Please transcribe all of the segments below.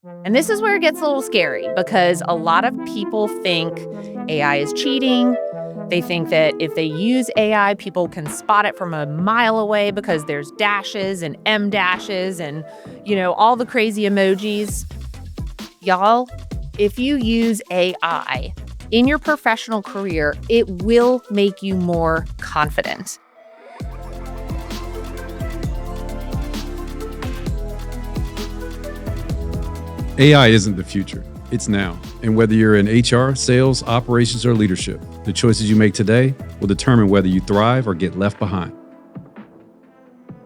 And this is where it gets a little scary because a lot of people think AI is cheating. They think that if they use AI, people can spot it from a mile away because there's dashes and M dashes and, all the crazy emojis. Y'all, if you use AI in your professional career, it will make you more confident. AI isn't the future, it's now. And whether you're in HR, sales, operations, or leadership, the choices you make today will determine whether you thrive or get left behind.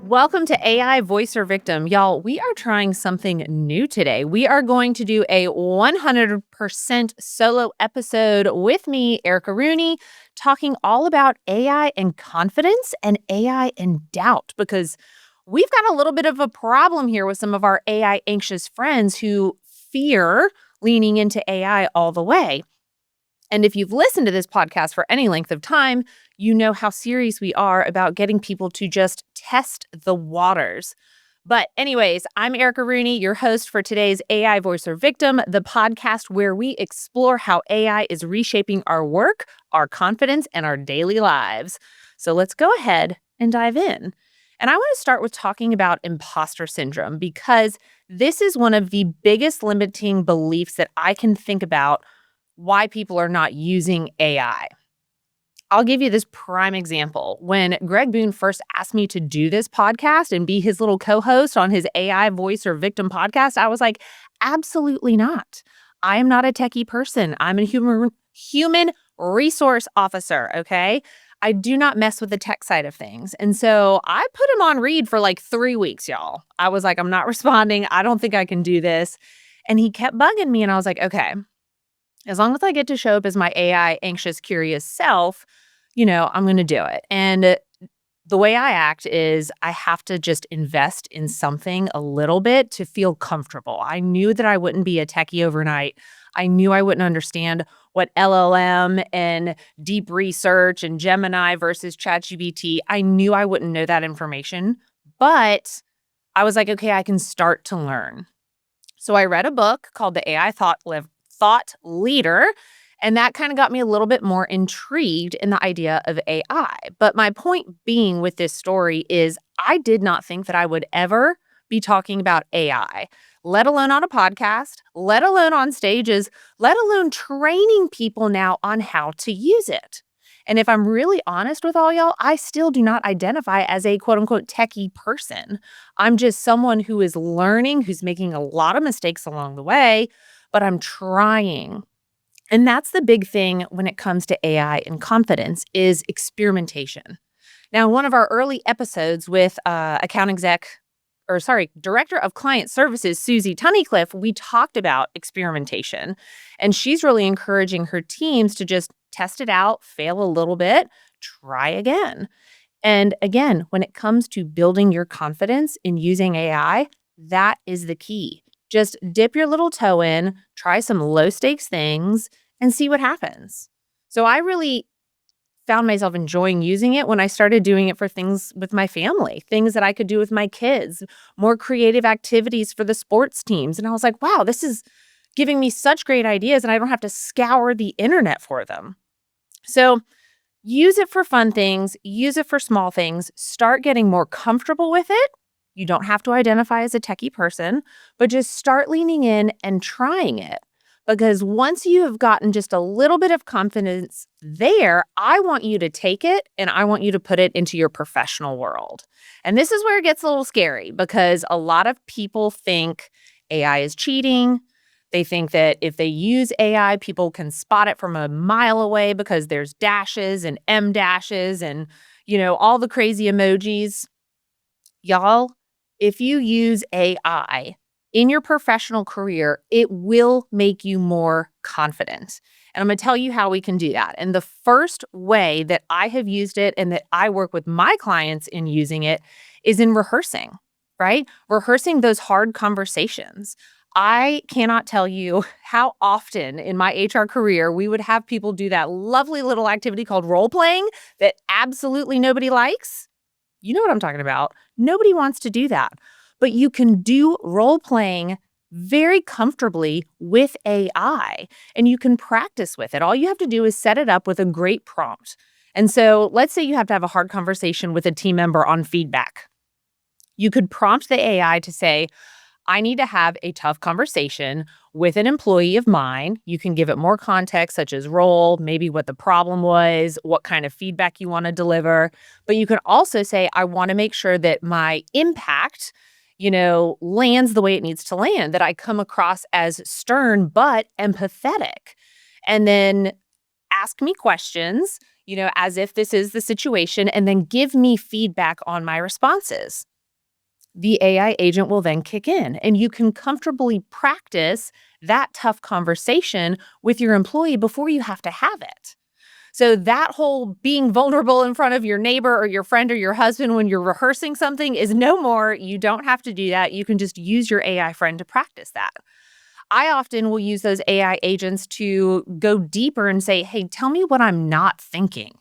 Welcome to AI Voice or Victim. Y'all, we are trying something new today. We are going to do a 100% solo episode with me, Erica Rooney, talking all about AI and confidence and AI and doubt, because we've got a little bit of a problem here with some of our AI anxious friends who fear leaning into AI all the way. And if you've listened to this podcast for any length of time, you know how serious we are about getting people to just test the waters. But anyways, I'm Erica Rooney, your host for today's AI Voice or Victim, the podcast where we explore how AI is reshaping our work, our confidence, and our daily lives. So let's go ahead and dive in. And I want to start with talking about imposter syndrome because this is one of the biggest limiting beliefs that I can think about why people are not using AI. I'll give you this prime example. When Greg Boone first asked me to do this podcast and be his little co-host on his AI Voice or Victim podcast, I was like, absolutely not. I am not a techie person. I'm a human resource officer, okay? I do not mess with the tech side of things. And so I put him on read for like 3 weeks, y'all. I was like, I'm not responding. I don't think I can do this. And he kept bugging me. And I was like, okay, as long as I get to show up as my AI anxious, curious self, I'm going to do it. And the way I act is I have to just invest in something a little bit to feel comfortable. I knew that I wouldn't be a techie overnight. I knew I wouldn't understand what LLM and deep research and Gemini versus ChatGPT. I knew I wouldn't know that information, but I was like, okay, I can start to learn. So I read a book called The AI Thought Leader, and that kind of got me a little bit more intrigued in the idea of AI. But my point being with this story is I did not think that I would ever be talking about AI, let alone on a podcast, let alone on stages, let alone training people now on how to use it. And if I'm really honest with all y'all, I still do not identify as a quote unquote techie person. I'm just someone who is learning, who's making a lot of mistakes along the way, but I'm trying. And that's the big thing when it comes to AI and confidence is experimentation. Now, in one of our early episodes with Director of Client Services, Susie Tunnicliffe, we talked about experimentation. And she's really encouraging her teams to just test it out, fail a little bit, try again. And again, when it comes to building your confidence in using AI, that is the key. Just dip your little toe in, try some low stakes things, and see what happens. So I really found myself enjoying using it when I started doing it for things with my family, things that I could do with my kids, more creative activities for the sports teams. And I was like, wow, this is giving me such great ideas and I don't have to scour the internet for them. So use it for fun things, use it for small things, start getting more comfortable with it. You don't have to identify as a techie person, but just start leaning in and trying it. Because once you have gotten just a little bit of confidence there, I want you to take it and I want you to put it into your professional world. And this is where it gets a little scary because a lot of people think AI is cheating. They think that if they use AI, people can spot it from a mile away because there's dashes and M dashes and, all the crazy emojis. Y'all, if you use AI in your professional career, it will make you more confident. And I'm going to tell you how we can do that. And the first way that I have used it and that I work with my clients in using it is in rehearsing, right? Rehearsing those hard conversations. I cannot tell you how often in my HR career we would have people do that lovely little activity called role playing that absolutely nobody likes. You know what I'm talking about. Nobody wants to do that. But you can do role playing very comfortably with AI, and you can practice with it. All you have to do is set it up with a great prompt. And so let's say you have to have a hard conversation with a team member on feedback. You could prompt the AI to say, I need to have a tough conversation with an employee of mine. You can give it more context, such as role, maybe what the problem was, what kind of feedback you want to deliver. But you can also say, I want to make sure that my impact, lands the way it needs to land, that I come across as stern but empathetic. And then ask me questions, as if this is the situation, and then give me feedback on my responses. The AI agent will then kick in, and you can comfortably practice that tough conversation with your employee before you have to have it. So that whole being vulnerable in front of your neighbor or your friend or your husband when you're rehearsing something is no more. You don't have to do that. You can just use your AI friend to practice that. I often will use those AI agents to go deeper and say, hey, tell me what I'm not thinking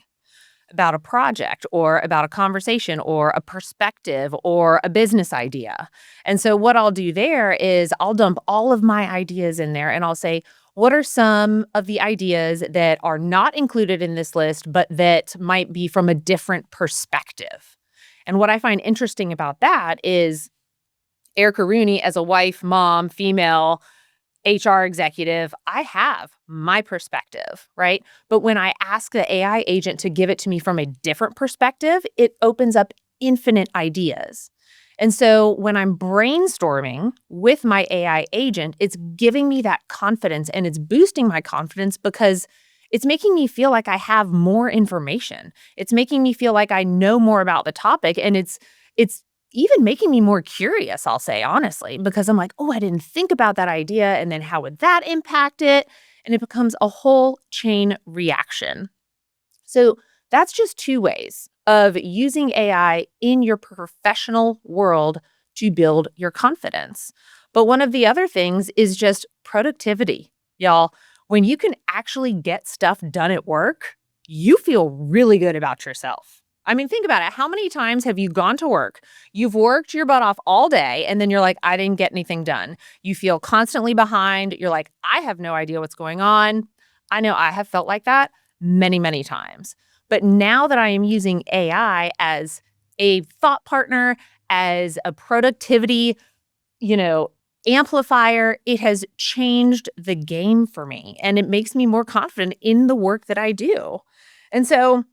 about a project or about a conversation or a perspective or a business idea. And so what I'll do there is I'll dump all of my ideas in there and I'll say, what are some of the ideas that are not included in this list, but that might be from a different perspective? And what I find interesting about that is Erica Rooney, as a wife, mom, female, HR executive, I have my perspective, right? But when I ask the AI agent to give it to me from a different perspective, it opens up infinite ideas. And so when I'm brainstorming with my AI agent, it's giving me that confidence and it's boosting my confidence because it's making me feel like I have more information. It's making me feel like I know more about the topic, and it's even making me more curious, I'll say, honestly, because I'm like, oh, I didn't think about that idea. And then how would that impact it? And it becomes a whole chain reaction. So that's just two ways of using AI in your professional world to build your confidence. But one of the other things is just productivity, y'all. When you can actually get stuff done at work, you feel really good about yourself. I mean, think about it. How many times have you gone to work? You've worked your butt off all day, and then you're like, I didn't get anything done. You feel constantly behind. You're like, I have no idea what's going on. I know I have felt like that many, many times. But now that I am using AI as a thought partner, as a productivity, you know, amplifier, it has changed the game for me, and it makes me more confident in the work that I do. And so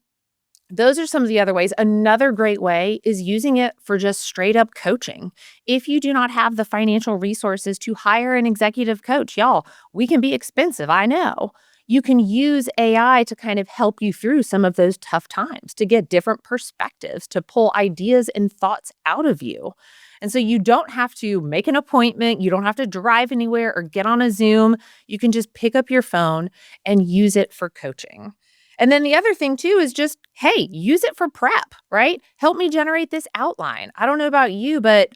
those are some of the other ways. Another great way is using it for just straight up coaching. If you do not have the financial resources to hire an executive coach, y'all, we can be expensive, I know. You can use AI to kind of help you through some of those tough times, to get different perspectives, to pull ideas and thoughts out of you. And so you don't have to make an appointment. You don't have to drive anywhere or get on a Zoom. You can just pick up your phone and use it for coaching. And then the other thing too is just, hey, use it for prep, right? Help me generate this outline. I don't know about you, but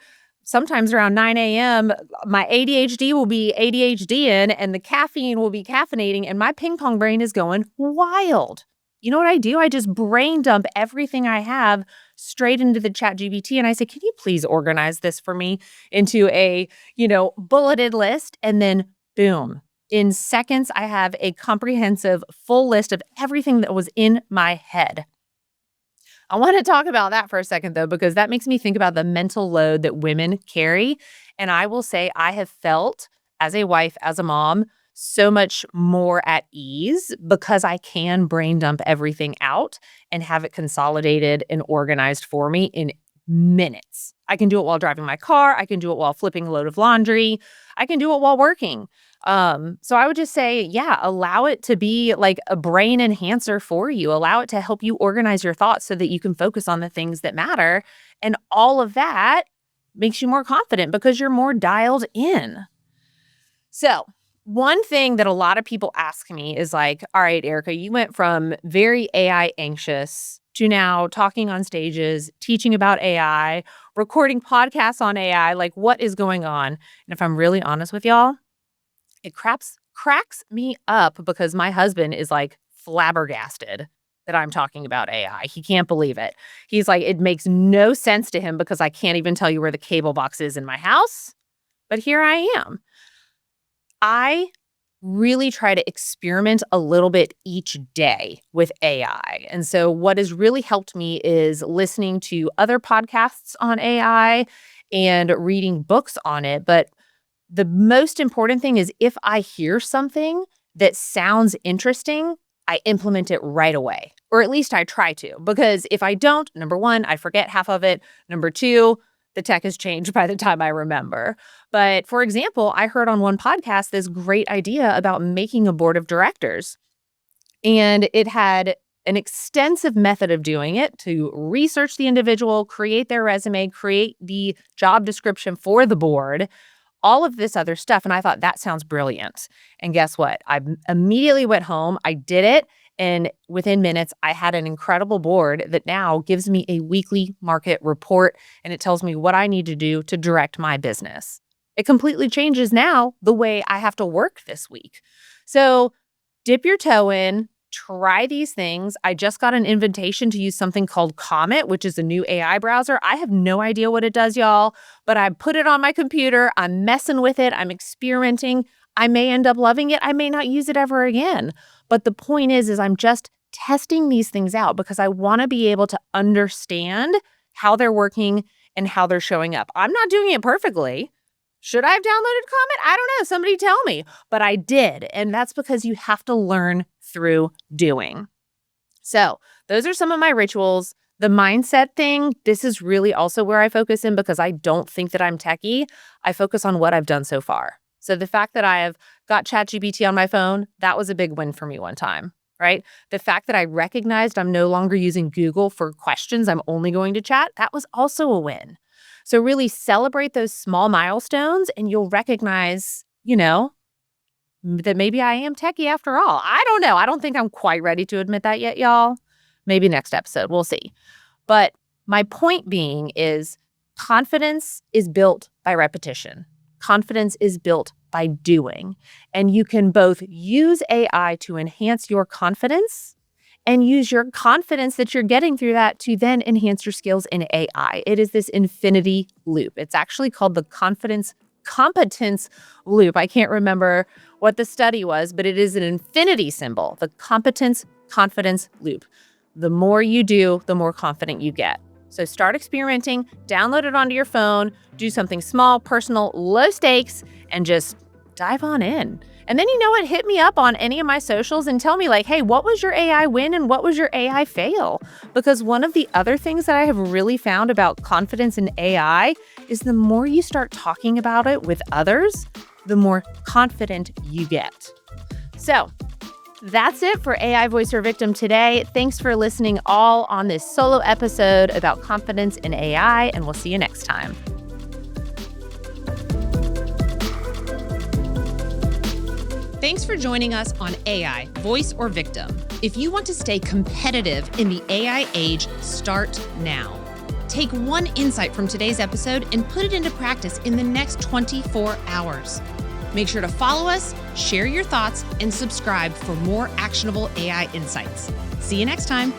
sometimes around 9 a.m., my ADHD will be ADHDing and the caffeine will be caffeinating and my ping pong brain is going wild. You know what I do? I just brain dump everything I have straight into the chat GPT and I say, can you please organize this for me into a, bulleted list? And then boom. In seconds, I have a comprehensive full list of everything that was in my head. I want to talk about that for a second, though, because that makes me think about the mental load that women carry. And I will say I have felt as a wife, as a mom, so much more at ease because I can brain dump everything out and have it consolidated and organized for me in minutes. I can do it while driving my car. I can do it while flipping a load of laundry. I can do it while working. So I would just say, yeah, allow it to be like a brain enhancer for you. Allow it to help you organize your thoughts so that you can focus on the things that matter. And all of that makes you more confident because you're more dialed in. So one thing that a lot of people ask me is like, all right, Erica, you went from very AI anxious to now talking on stages, teaching about AI, recording podcasts on AI. Like, what is going on? And if I'm really honest with y'all, it cracks me up because my husband is like flabbergasted that I'm talking about AI. He can't believe it. He's like, it makes no sense to him because I can't even tell you where the cable box is in my house. But here I am. I really try to experiment a little bit each day with AI. And so, what has really helped me is listening to other podcasts on AI and reading books on it. But the most important thing is if I hear something that sounds interesting, I implement it right away, or at least I try to. Because if I don't, number one, I forget half of it. Number two, the tech has changed by the time I remember. But for example, I heard on one podcast this great idea about making a board of directors. And it had an extensive method of doing it to research the individual, create their resume, create the job description for the board, all of this other stuff. And I thought, that sounds brilliant. And guess what? I immediately went home, I did it, and within minutes, I had an incredible board that now gives me a weekly market report, and it tells me what I need to do to direct my business. It completely changes now the way I have to work this week. So dip your toe in, try these things. I just got an invitation to use something called Comet, which is a new AI browser. I have no idea what it does, y'all, but I put it on my computer. I'm messing with it. I'm experimenting. I may end up loving it. I may not use it ever again. But the point is I'm just testing these things out because I want to be able to understand how they're working and how they're showing up. I'm not doing it perfectly. Should I have downloaded Comet? I don't know. Somebody tell me. But I did. And that's because you have to learn through doing. So those are some of my rituals. The mindset thing, this is really also where I focus in because I don't think that I'm techie. I focus on what I've done so far. So the fact that I have got ChatGPT on my phone, that was a big win for me one time, right? The fact that I recognized I'm no longer using Google for questions, I'm only going to chat, that was also a win. So really celebrate those small milestones and you'll recognize, that maybe I am techie after all. I don't know. I don't think I'm quite ready to admit that yet, y'all. Maybe next episode. We'll see. But my point being is confidence is built by repetition. Confidence is built by doing. And you can both use AI to enhance your confidence and use your confidence that you're getting through that to then enhance your skills in AI. It is this infinity loop. It's actually called the competence loop. I can't remember what the study was, but it is an infinity symbol, the competence confidence loop. The more you do, the more confident you get. So start experimenting, download it onto your phone, do something small, personal, low stakes, and just dive on in. And then hit me up on any of my socials and tell me hey, what was your AI win and what was your AI fail? Because one of the other things that I have really found about confidence in AI is the more you start talking about it with others, the more confident you get. So that's it for AI Voice or Victim today. Thanks for listening all on this solo episode about confidence in AI, and we'll see you next time. Thanks for joining us on AI, Voice or Victim. If you want to stay competitive in the AI age, start now. Take one insight from today's episode and put it into practice in the next 24 hours. Make sure to follow us, share your thoughts, and subscribe for more actionable AI insights. See you next time.